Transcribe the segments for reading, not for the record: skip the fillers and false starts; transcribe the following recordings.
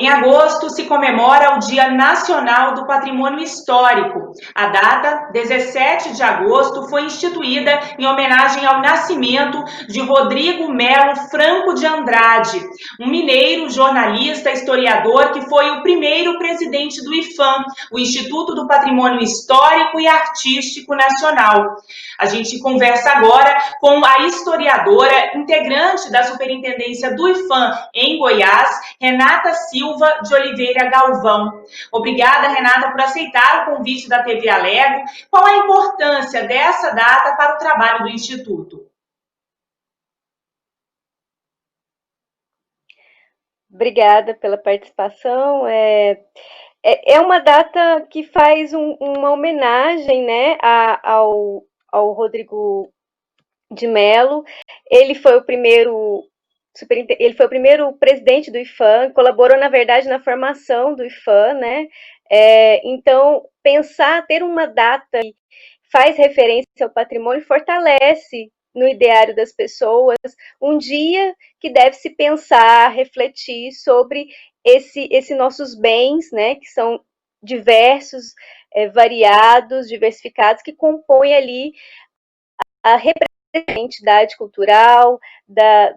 Em agosto se comemora o Dia Nacional do Patrimônio Histórico. A data, 17 de agosto, foi instituída em homenagem ao nascimento de Rodrigo Melo Franco de Andrade, um mineiro, jornalista, historiador que foi o primeiro presidente do IPHAN, o Instituto do Patrimônio Histórico e Artístico Nacional. A gente conversa agora com a historiadora, integrante da Superintendência do IPHAN em Goiás, Renata Silva de Oliveira Galvão. Obrigada, Renata, por aceitar o convite da TV Alego. Qual a importância dessa data para o trabalho do Instituto? Obrigada pela participação. É uma data que faz uma homenagem, né, ao Rodrigo de Mello. Ele foi o primeiro presidente do IPHAN, colaborou, na verdade, na formação do IPHAN, né? Então, ter uma data que faz referência ao patrimônio fortalece no ideário das pessoas um dia que deve se pensar, refletir sobre esses nossos bens, né? Que são diversos, variados, diversificados, que compõem ali a identidade cultural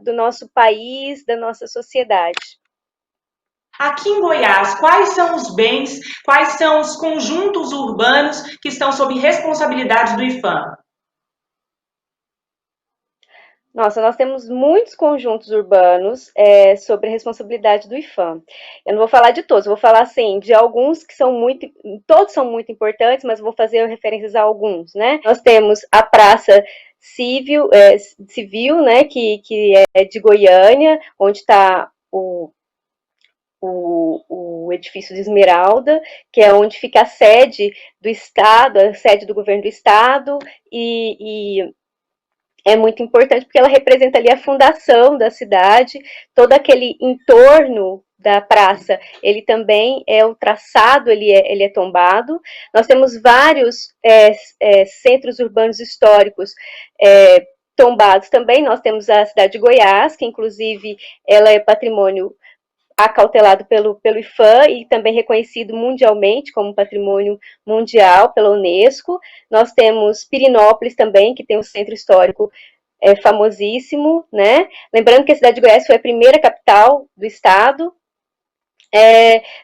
do nosso país, da nossa sociedade. Aqui em Goiás, quais são os bens, quais são os conjuntos urbanos que estão sob responsabilidade do IPHAN? Nossa, nós temos muitos conjuntos urbanos sobre a responsabilidade do IPHAN. Eu não vou falar de todos, vou falar assim de alguns que todos são muito importantes, mas vou fazer referências a alguns, né? Nós temos a Praça Civil, né, que é de Goiânia, onde está o edifício de Esmeralda, que é onde fica a sede do Estado, a sede do governo do Estado, e é muito importante porque ela representa ali a fundação da cidade, todo aquele entorno da praça, ele também o traçado, ele é tombado. Nós temos vários centros urbanos históricos tombados também. Nós temos a cidade de Goiás, que inclusive ela é patrimônio acautelado pelo IPHAN e também reconhecido mundialmente como patrimônio mundial pela Unesco. Nós temos Pirinópolis também, que tem um centro histórico famosíssimo, né? Lembrando que a cidade de Goiás foi a primeira capital do estado.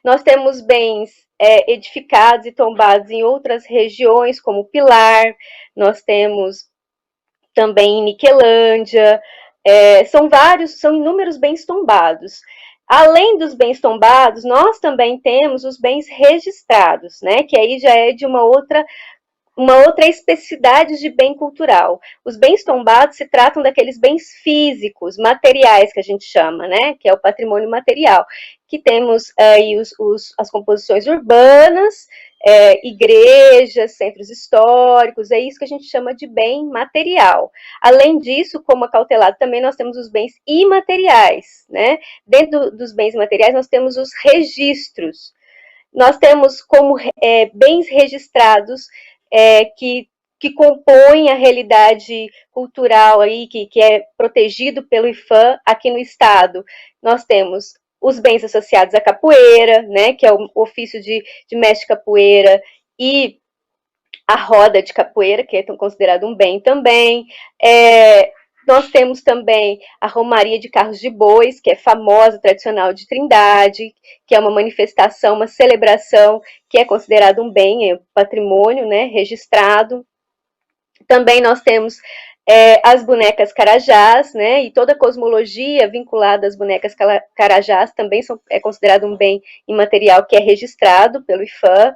Nós temos bens edificados e tombados em outras regiões, como Pilar, nós temos também em Niquelândia, são inúmeros bens tombados. Além dos bens tombados, nós também temos os bens registrados, né? Que aí já é de uma outra especificidade de bem cultural. Os bens tombados se tratam daqueles bens físicos, materiais, que a gente chama, né? Que é o patrimônio material. Que temos aí as composições urbanas, igrejas, centros históricos, é isso que a gente chama de bem material. Além disso, como acautelado, também nós temos os bens imateriais, né? Dentro dos bens materiais, nós temos os registros. Nós temos como bens registrados que compõem a realidade cultural aí, que é protegido pelo IPHAN aqui no estado. Nós temos os bens associados à capoeira, né, que é o ofício de mestre capoeira, e a roda de capoeira, que é considerado um bem também. Nós temos também a Romaria de Carros de Bois, que é famosa, tradicional de Trindade, que é uma manifestação, uma celebração que é considerado um bem, patrimônio, né, registrado. Também nós temos as bonecas carajás, né, e toda a cosmologia vinculada às bonecas carajás também é considerado um bem imaterial que é registrado pelo IPHAN.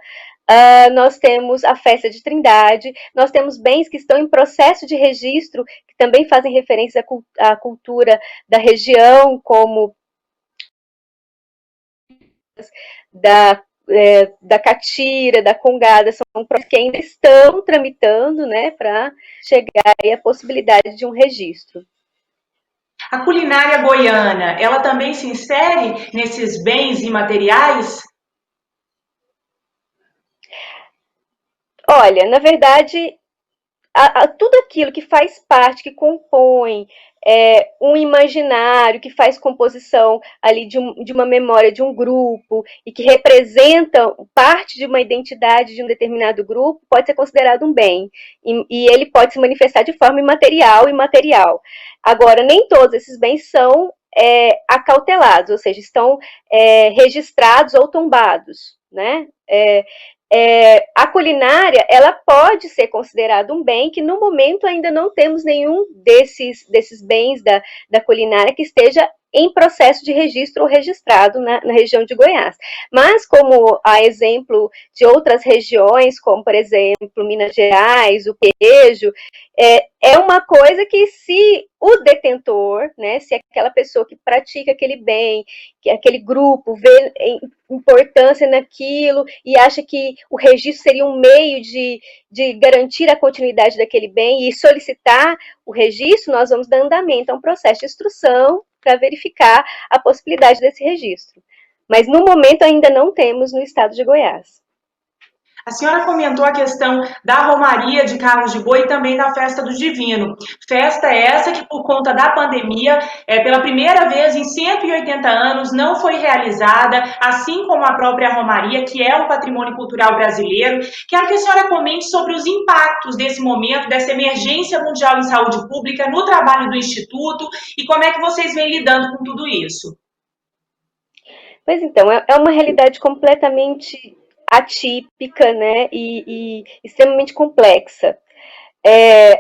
Nós temos a festa de Trindade, nós temos bens que estão em processo de registro, que também fazem referência à cultura da região, como da catira, da congada, são projetos que ainda estão tramitando, né, para chegar aí à possibilidade de um registro. A culinária goiana, ela também se insere nesses bens imateriais? Olha, na verdade, tudo aquilo que faz parte, que compõe um imaginário que faz composição ali de uma memória de um grupo e que representa parte de uma identidade de um determinado grupo, pode ser considerado um bem. E ele pode se manifestar de forma imaterial e material. Agora, nem todos esses bens são acautelados, ou seja, estão registrados ou tombados, né? A culinária, ela pode ser considerada um bem que no momento ainda não temos nenhum desses bens da culinária que esteja em processo de registro ou registrado na região de Goiás. Mas, como a exemplo de outras regiões, como, por exemplo, Minas Gerais, o queijo, é uma coisa que se o detentor, né, se aquela pessoa que pratica aquele bem, que aquele grupo vê importância naquilo e acha que o registro seria um meio de garantir a continuidade daquele bem e solicitar o registro, nós vamos dar andamento a um processo de instrução para verificar a possibilidade desse registro. Mas, no momento, ainda não temos no estado de Goiás. A senhora comentou a questão da Romaria de Carlos de Boi e também da Festa do Divino. Festa essa que, por conta da pandemia, pela primeira vez em 180 anos, não foi realizada, assim como a própria Romaria, que é um patrimônio cultural brasileiro. Quero que a senhora comente sobre os impactos desse momento, dessa emergência mundial em saúde pública, no trabalho do Instituto e como é que vocês vêm lidando com tudo isso. Pois então, é uma realidade completamente atípica, né, e extremamente complexa.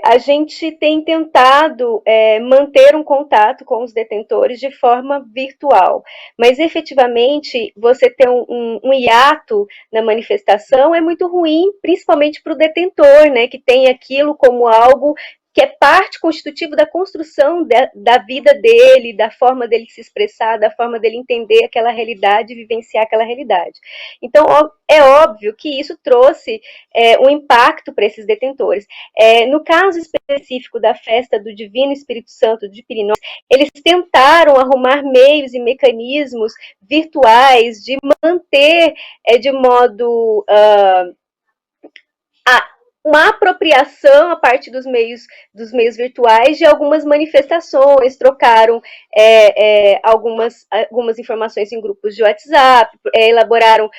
A gente tem tentado manter um contato com os detentores de forma virtual, mas efetivamente você ter um hiato na manifestação é muito ruim, principalmente para o detentor, né, que tem aquilo como algo que é parte constitutiva da construção da vida dele, da forma dele se expressar, da forma dele entender aquela realidade e vivenciar aquela realidade. Então, é óbvio que isso trouxe um impacto para esses detentores. No caso específico da festa do Divino Espírito Santo de Pirinópolis, eles tentaram arrumar meios e mecanismos virtuais de manter de modo uma apropriação a partir dos meios virtuais de algumas manifestações, trocaram algumas informações em grupos de WhatsApp, elaboraram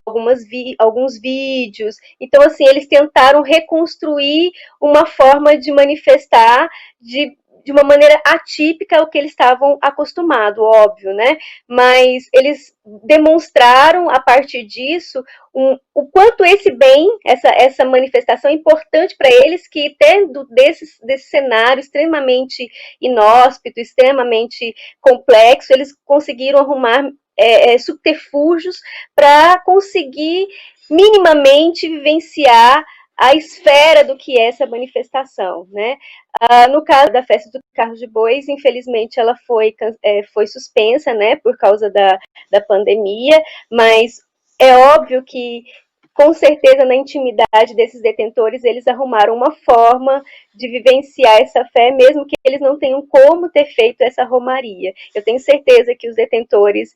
alguns vídeos. Então, assim, eles tentaram reconstruir uma forma de manifestar de uma maneira atípica ao que eles estavam acostumados, óbvio, né? Mas eles demonstraram, a partir disso, o quanto esse bem, essa manifestação é importante para eles, que tendo desse cenário extremamente inóspito, extremamente complexo, eles conseguiram arrumar subterfúgios para conseguir minimamente vivenciar a esfera do que é essa manifestação, né? No caso da festa do Carros de Bois, infelizmente ela foi suspensa, né, por causa da pandemia, mas é óbvio que, com certeza, na intimidade desses detentores, eles arrumaram uma forma de vivenciar essa fé, mesmo que eles não tenham como ter feito essa romaria. Eu tenho certeza que os detentores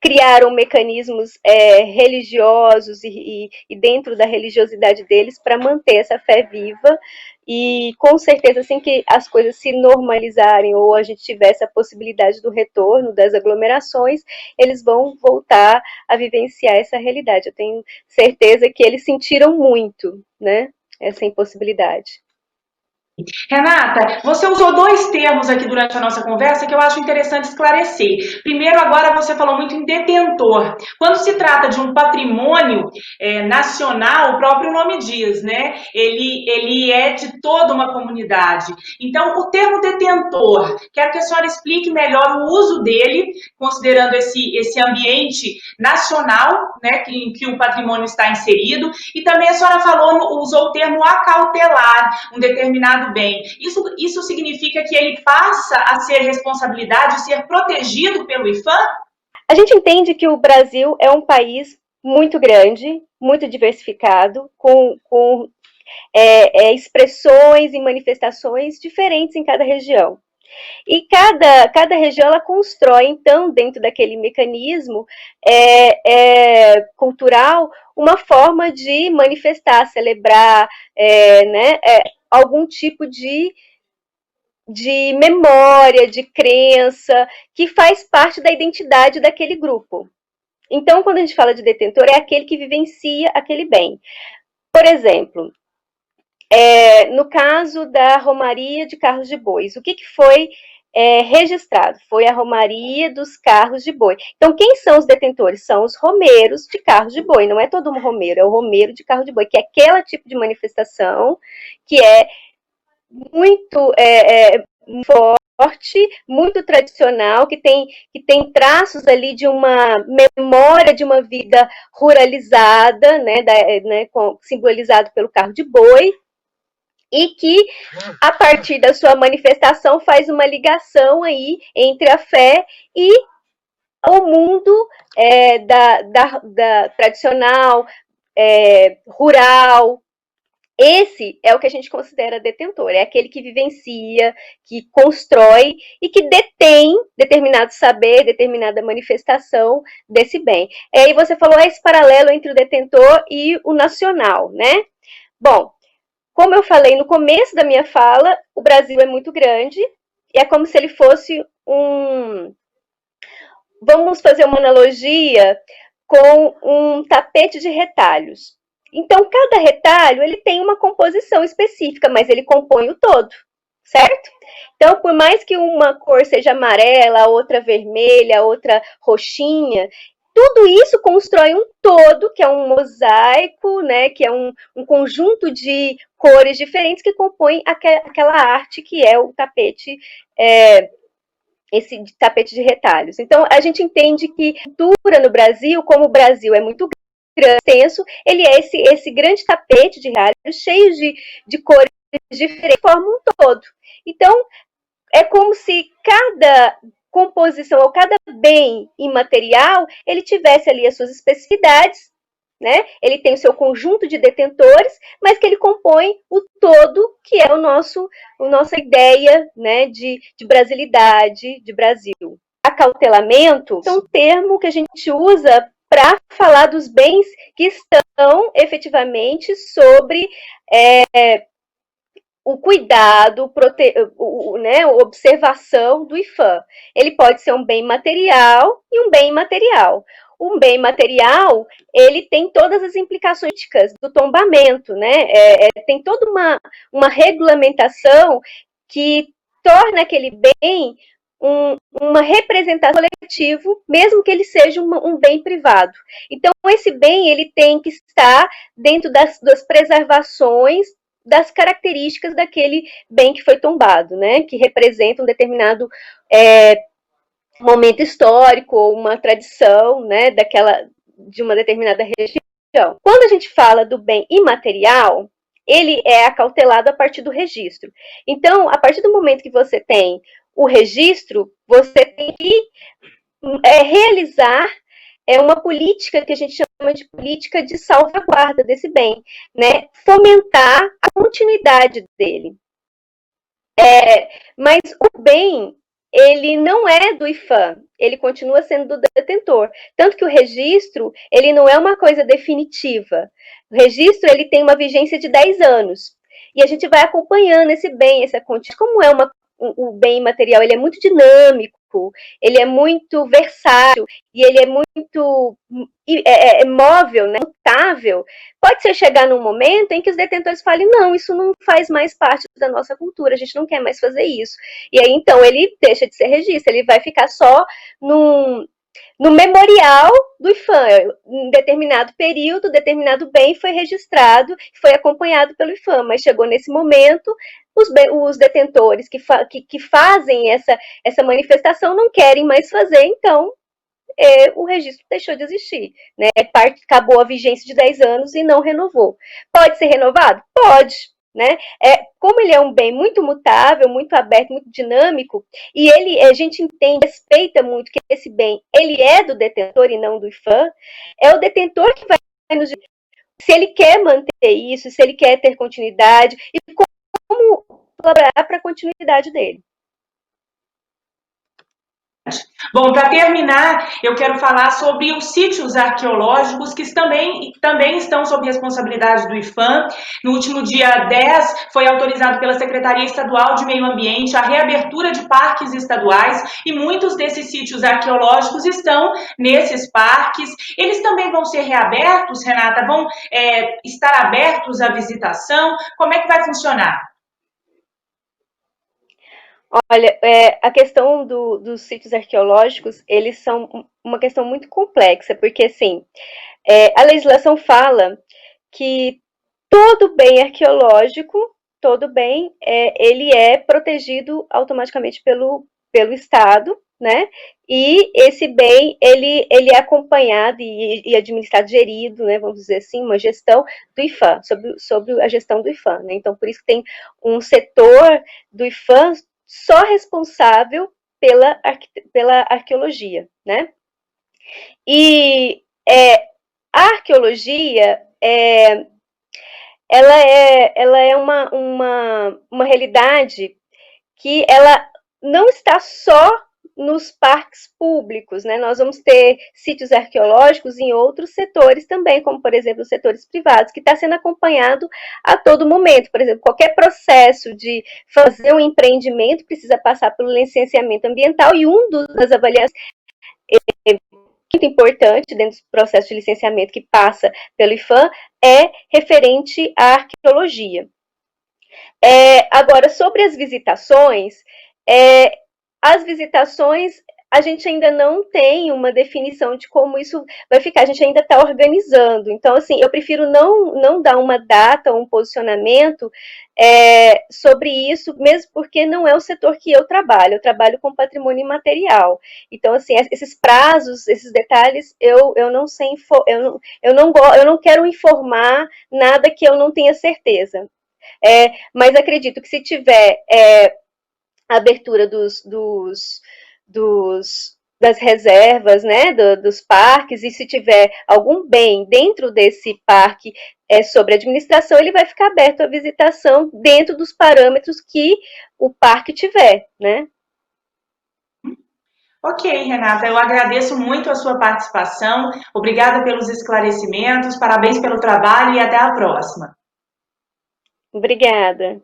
criaram mecanismos religiosos e dentro da religiosidade deles para manter essa fé viva, e com certeza assim que as coisas se normalizarem ou a gente tiver essa possibilidade do retorno das aglomerações, eles vão voltar a vivenciar essa realidade. Eu tenho certeza que eles sentiram muito, né, essa impossibilidade. Renata, você usou dois termos aqui durante a nossa conversa que eu acho interessante esclarecer. Primeiro, agora você falou muito em detentor. Quando se trata de um patrimônio nacional, o próprio nome diz, né? Ele é de toda uma comunidade. Então, o termo detentor, quero que a senhora explique melhor o uso dele, considerando esse ambiente nacional, né, em que o patrimônio está inserido, e também a senhora usou o termo acautelar um determinado bem. Isso significa que ele passa a ser responsabilidade, ser protegido pelo IPHAN? A gente entende que o Brasil é um país muito grande, muito diversificado, com expressões e manifestações diferentes em cada região. E cada região ela constrói, então, dentro daquele mecanismo cultural, uma forma de manifestar, celebrar, né, algum tipo de de memória, de crença, que faz parte da identidade daquele grupo. Então, quando a gente fala de detentor, é aquele que vivencia aquele bem. Por exemplo, no caso da Romaria de Carros de Bois, o que foi registrado? Foi a Romaria dos Carros de Boi. Então, quem são os detentores? São os romeiros de carros de boi. Não é todo um romeiro, é o romeiro de carro de boi, que é aquele tipo de manifestação que é muito forte, muito tradicional, que tem traços ali de uma memória de uma vida ruralizada, simbolizado pelo carro de boi, e que, a partir da sua manifestação, faz uma ligação aí entre a fé e o mundo da tradicional, rural. Esse é o que a gente considera detentor, é aquele que vivencia, que constrói e que detém determinado saber, determinada manifestação desse bem. E aí você falou esse paralelo entre o detentor e o nacional, né? Bom, como eu falei no começo da minha fala, o Brasil é muito grande e é como se ele fosse vamos fazer uma analogia com um tapete de retalhos. Então, cada retalho ele tem uma composição específica, mas ele compõe o todo, certo? Então, por mais que uma cor seja amarela, a outra vermelha, a outra roxinha, tudo isso constrói um todo, que é um mosaico, né, que é um conjunto de cores diferentes que compõem aquela arte que é o tapete, esse tapete de retalhos. Então, a gente entende que a cultura no Brasil, como o Brasil é muito grande, extenso, ele é esse grande tapete de retalhos, cheio de cores diferentes, forma um todo. Então, é como se cada composição ou cada bem imaterial, ele tivesse ali as suas especificidades, né? Ele tem o seu conjunto de detentores, mas que ele compõe o todo, que é a nossa ideia, né, de brasilidade, de Brasil. Acautelamento é um termo que a gente usa para falar dos bens que estão efetivamente sobre o cuidado, a observação do IFAM. Ele pode ser um bem material e um bem imaterial. Um bem material, ele tem todas as implicações do tombamento, né? Tem toda uma regulamentação que torna aquele bem uma representação coletiva, mesmo que ele seja um bem privado. Então, esse bem ele tem que estar dentro das preservações das características daquele bem que foi tombado, né? Que representa um determinado momento histórico ou uma tradição, né? De uma determinada região. Quando a gente fala do bem imaterial, ele é acautelado a partir do registro. Então, a partir do momento que você tem o registro, você tem que realizar uma política que a gente chama de política de salvaguarda desse bem, né? Fomentar a continuidade dele. Mas o bem, ele não é do IFAM, ele continua sendo do detentor. Tanto que o registro, ele não é uma coisa definitiva. O registro, ele tem uma vigência de 10 anos. E a gente vai acompanhando esse bem, essa continuidade. Como é o bem material, ele é muito dinâmico, ele é muito versátil e ele é muito móvel, né, mutável. Pode ser chegar num momento em que os detentores falem, não, isso não faz mais parte da nossa cultura, a gente não quer mais fazer isso. E aí, então, ele deixa de ser registro, ele vai ficar só no memorial do IFAM. Em determinado período, determinado bem foi registrado, foi acompanhado pelo IFAM, mas chegou nesse momento, os detentores que fazem essa manifestação não querem mais fazer, então o registro deixou de existir. Né? Acabou a vigência de 10 anos e não renovou. Pode ser renovado? Pode. Né? Como ele é um bem muito mutável, muito aberto, muito dinâmico, e a gente entende, respeita muito que esse bem ele é do detentor e não do IFAM, é o detentor que vai nos dizer se ele quer manter isso, se ele quer ter continuidade e como colaborar para a continuidade dele. Bom, para terminar, eu quero falar sobre os sítios arqueológicos que também estão sob responsabilidade do IPHAN. No último dia 10, foi autorizado pela Secretaria Estadual de Meio Ambiente a reabertura de parques estaduais e muitos desses sítios arqueológicos estão nesses parques. Eles também vão ser reabertos, Renata? Vão estar abertos à visitação? Como é que vai funcionar? Olha, a questão dos sítios arqueológicos, eles são uma questão muito complexa, porque, assim, a legislação fala que todo bem arqueológico, todo bem, ele é protegido automaticamente pelo Estado, né? E esse bem, ele é acompanhado e administrado, gerido, né? Vamos dizer assim, uma gestão do IPHAN, sobre a gestão do IPHAN, né? Então, por isso que tem um setor do IPHAN só responsável pela arqueologia, né? E a arqueologia ela é uma realidade que ela não está só nos parques públicos, né? Nós vamos ter sítios arqueológicos em outros setores também, como, por exemplo, os setores privados, que está sendo acompanhado a todo momento. Por exemplo, qualquer processo de fazer um empreendimento precisa passar pelo licenciamento ambiental e das avaliações muito importante dentro do processo de licenciamento que passa pelo IPHAN é referente à arqueologia. Agora, sobre as visitações, a gente ainda não tem uma definição de como isso vai ficar, a gente ainda está organizando. Então, assim, eu prefiro não dar uma data, um posicionamento sobre isso, mesmo porque não é o setor que eu trabalho com patrimônio imaterial. Então, assim, esses prazos, esses detalhes, eu não sei, eu não quero informar nada que eu não tenha certeza. Mas acredito que se tiver abertura das reservas, né, dos parques, e se tiver algum bem dentro desse parque sobre administração, ele vai ficar aberto à visitação dentro dos parâmetros que o parque tiver, né? Ok, Renata, eu agradeço muito a sua participação. Obrigada pelos esclarecimentos, parabéns pelo trabalho e até a próxima. Obrigada.